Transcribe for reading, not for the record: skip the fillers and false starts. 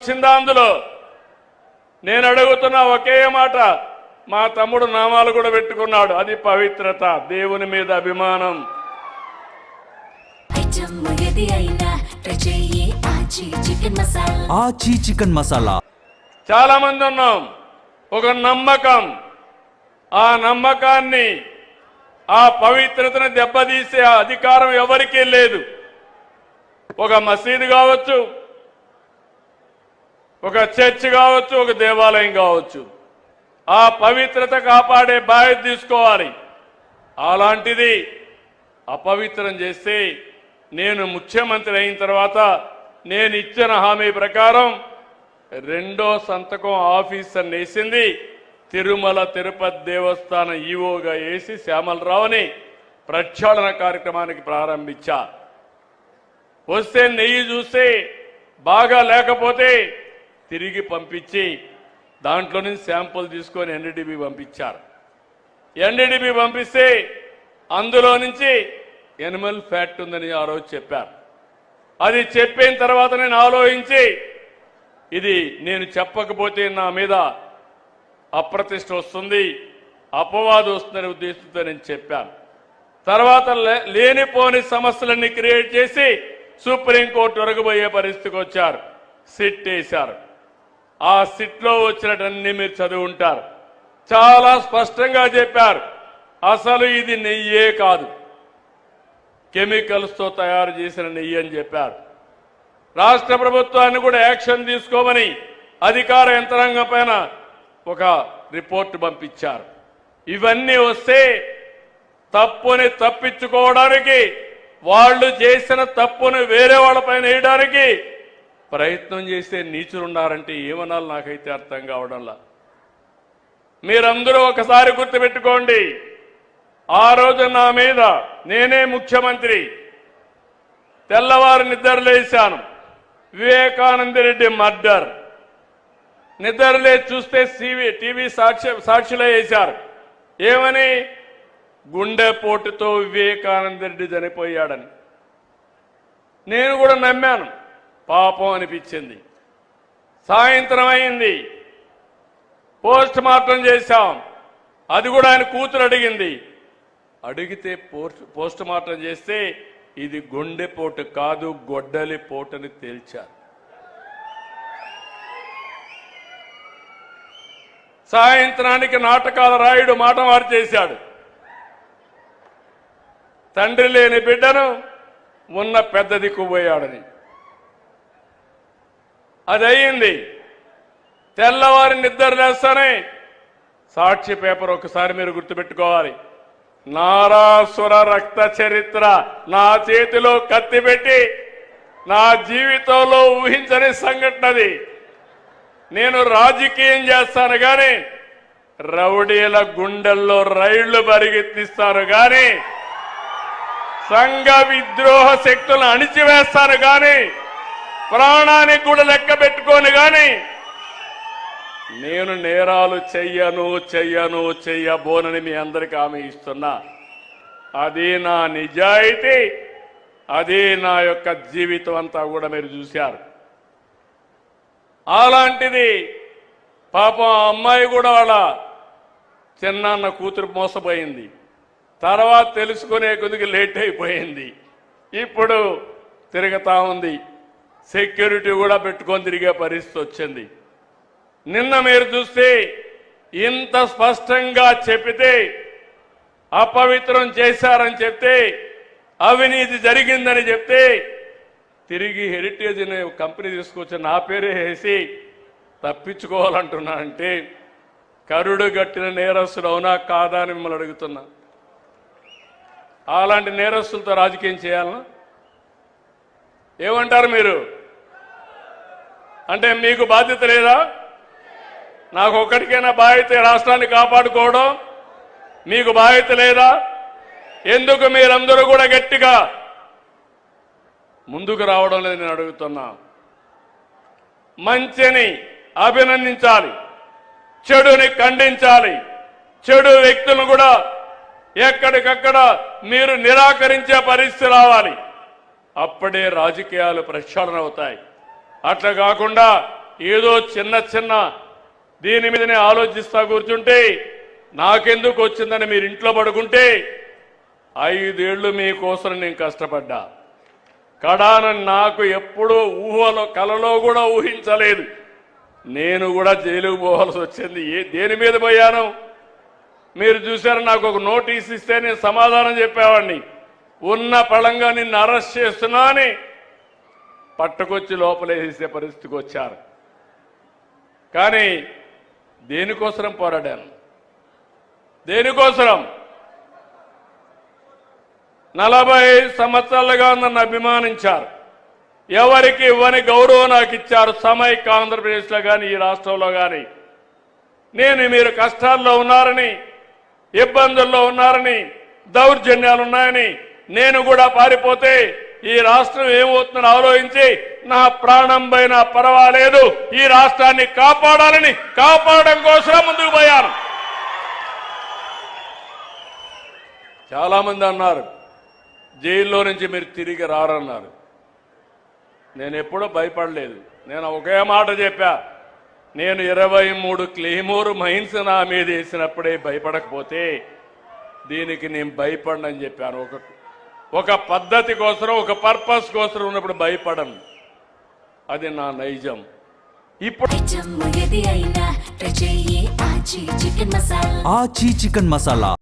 వచ్చిందా అందులో? నేను అడుగుతున్నా ఒకే మాట. మా తమ్ముడు నామాలు కూడా పెట్టుకున్నాడు. అది పవిత్రత, దేవుని మీద అభిమానం. ఆచి చికెన్ మసాలా. చాలా మంది ఉన్నాం. ఒక నమ్మకం, ఆ నమ్మకాన్ని, ఆ పవిత్రతను దెబ్బతీసే అధికారం ఎవరికీ లేదు. ఒక మసీదు కావచ్చు, ఒక చర్చ్ కావచ్చు, ఒక దేవాలయం కావచ్చు, ఆ పవిత్రత కాపాడే బాధ్యత తీసుకోవాలి. అలాంటిది అపవిత్రం చేస్తే నేను ముఖ్యమంత్రి అయిన తర్వాత నేను ఇచ్చిన హామీ ప్రకారం రెండో సంతకం ఆఫీసర్ వేసింది తిరుమల తిరుపతి దేవస్థానం ఈవోగా వేసి శ్యామలరావుని ప్రక్షాళన కార్యక్రమానికి ప్రారంభించా. వస్తే నెయ్యి చూస్తే బాగా లేకపోతే తిరిగి పంపించి దాంట్లో నుంచి శాంపుల్ తీసుకొని ఎన్డీడీబీ పంపించారు. ఎన్డీడీబీ పంపిస్తే అందులో నుంచి ఎనిమల్ ఫ్యాట్ ఉందని ఆ రోజు చెప్పారు. అది చెప్పిన తర్వాత నేను ఆలోచించి ఇది నేను చెప్పకపోతే నా మీద అప్రతిష్ట వస్తుంది, అపవాదు వస్తుందనే ఉద్దేశంతో నేను చెప్పాను. తర్వాత లేనిపోని సమస్యలన్నీ క్రియేట్ చేసి సుప్రీంకోర్టు వరకు పోయే పరిస్థితికి వచ్చారు. సిట్ వేశారు. ఆ సిట్లో వచ్చినటన్నీ మీరు చదివి ఉంటారు. చాలా స్పష్టంగా చెప్పారు, అసలు ఇది నెయ్యే కాదు, కెమికల్స్తో తయారు చేసిన నెయ్యి అని చెప్పారు. రాష్ట్ర ప్రభుత్వాన్ని కూడా యాక్షన్ తీసుకోమని అధికార యంత్రాంగం పైన ఒక రిపోర్ట్ పంపించారు. ఇవన్నీ వస్తే తప్పుని తప్పించుకోవడానికి, వాళ్ళు చేసిన తప్పును వేరే వాళ్ళపైన వేయడానికి ప్రయత్నం చేసే నీచులున్నారంటే ఏమనాలి నాకైతే అర్థం కావడంలా. మీరందరూ ఒకసారి గుర్తుపెట్టుకోండి, ఆ రోజు నా మీద నేనే ముఖ్యమంత్రి, తెల్లవారు నిద్రలేశాను. వివేకానందరెడ్డి మర్డర్ నిద్రలే చూస్తే టీవీ సాక్షిలో వేశారు. ఏమని? గుండెపోటుతో వివేకానందరెడ్డి చనిపోయాడని. నేను కూడా నమ్మాను, పాపం అనిపించింది. సాయంత్రం అయింది, పోస్ట్ మార్టం చేశాం. అది కూడా ఆయన కూతురు అడిగింది. అడిగితే పోస్ట్ మార్టం చేస్తే ఇది గుండెపోటు కాదు, గొడ్డలి పోటని తేల్చారు. సాయంత్రానికి నాటకాల రాయుడు మాట మార్చేశాడు. తండ్రి లేని బిడ్డను ఉన్న పెద్ద దిక్కుపోయాడని. అది అయ్యింది. తెల్లవారి నిద్ర లేస్తానే సాక్షి పేపర్ ఒకసారి మీరు గుర్తుపెట్టుకోవాలి. నారాసుర రక్త చరిత్ర నా చేతిలో కత్తి పెట్టి నా జీవితంలో ఊహించని సంఘటనది. నేను రాజకీయం చేస్తాను కానీ రౌడీల గుండెల్లో రైళ్లు పరిగెత్తిస్తాను కానీ సంఘ విద్రోహ శక్తులను అణిచివేస్తాను కానీ ప్రాణానికి కూడా లెక్క పెట్టుకోను కానీ నేను నేరాలు చెయ్యబోనని మీ అందరికీ హామీ ఇస్తున్నా. అది నా నిజాయితీ, అది నా యొక్క జీవితం అంతా కూడా మీరు చూశారు. అలాంటిది పాపం ఆ అమ్మాయి కూడా వాళ్ళ చిన్నాన్న కూతురు మోసపోయింది. తర్వాత తెలుసుకునే కొద్దిగా లేట్ అయిపోయింది. ఇప్పుడు తిరుగుతా ఉంది. సెక్యూరిటీ కూడా పెట్టుకొని తిరిగే పరిస్థితి వచ్చింది. నిన్న మీరు చూస్తే ఇంత స్పష్టంగా చెప్పితే అపవిత్రం చేశారని చెప్తే, అవినీతి జరిగిందని చెప్తే తిరిగి హెరిటేజ్ అనే కంపెనీ తీసుకొచ్చి నా పేరే వేసి తప్పించుకోవాలంటున్నానంటే కరుడు గట్టిన నేరస్తుడు అవునా కాదా అని మిమ్మల్ని అడుగుతున్నా. అలాంటి నేరస్తులతో రాజకీయం చేయాలనా? ఏమంటారు మీరు? అంటే మీకు బాధ్యత లేదా? నాకు ఒక్కడికైనా బాధ్యత రాష్ట్రాన్ని కాపాడుకోవడం. మీకు బాధ్యత లేదా? ఎందుకు మీరందరూ కూడా గట్టిగా ముందుకు రావడం లేదు నేను అడుగుతున్నా. మంచిని అభినందించాలి, చెడుని ఖండించాలి. చెడు వ్యక్తులను కూడా ఎక్కడికక్కడ మీరు నిరాకరించే పరిస్థితి రావాలి. అప్పుడే రాజకీయాలు ప్రక్షాళన అవుతాయి. అట్లా కాకుండా ఏదో చిన్న చిన్న దీని మీదనే ఆలోచిస్తా కూర్చుంటే నాకెందుకు వచ్చిందని మీరు ఇంట్లో పడుకుంటే 5 ఏళ్లు మీకోసం నేను కష్టపడ్డా. కడాన నాకు ఎప్పుడూ ఊహలో కలలో కూడా ఊహించలేదు నేను కూడా జైలుకు పోవాల్సి వచ్చింది. దేని మీద పోయాను మీరు చూశారు. నాకు ఒక నోటీస్ ఇస్తే నేను సమాధానం చెప్పేవాడిని. ఉన్న పళంగా నిన్ను అరెస్ట్ చేస్తున్నా అని పట్టుకొచ్చి లోపలేసే పరిస్థితికి వచ్చారు. కానీ దేనికోసం పోరాడాను? దేనికోసం? 40 సంవత్సరాలుగా నన్ను అభిమానించారు. ఎవరికి ఇవ్వని గౌరవం నాకు ఇచ్చారు. సమైక్య ఆంధ్రప్రదేశ్లో కానీ ఈ రాష్ట్రంలో కానీ నేను మీరు కష్టాల్లో ఉన్నారని, ఇబ్బందుల్లో ఉన్నారని, దౌర్జన్యాలు ఉన్నాయని నేను కూడా పారిపోతే ఈ రాష్ట్రం ఏమవుతుందని ఆలోచించి నా ప్రాణం పైన పర్వాలేదు ఈ రాష్ట్రాన్ని కాపాడాలని కాపాడడం కోసం ముందుకు పోయాను. చాలా మంది అన్నారు జైల్లో నుంచి మీరు తిరిగి రారన్నారు. నేను ఎప్పుడూ భయపడలేదు. నేను ఒకే మాట చెప్పా, నేను 23 క్లెయిమోర్ మైన్స్ నా మీద వేసినప్పుడే భయపడకపోతే దీనికి నేను భయపడనని చెప్పాను. ఒక పద్ధతి కోసం, ఒక పర్పస్ కోసం ఉన్నప్పుడు భయపడను. అది నా నైజం. ఇప్పుడు ఆచి చికెన్ మసాలా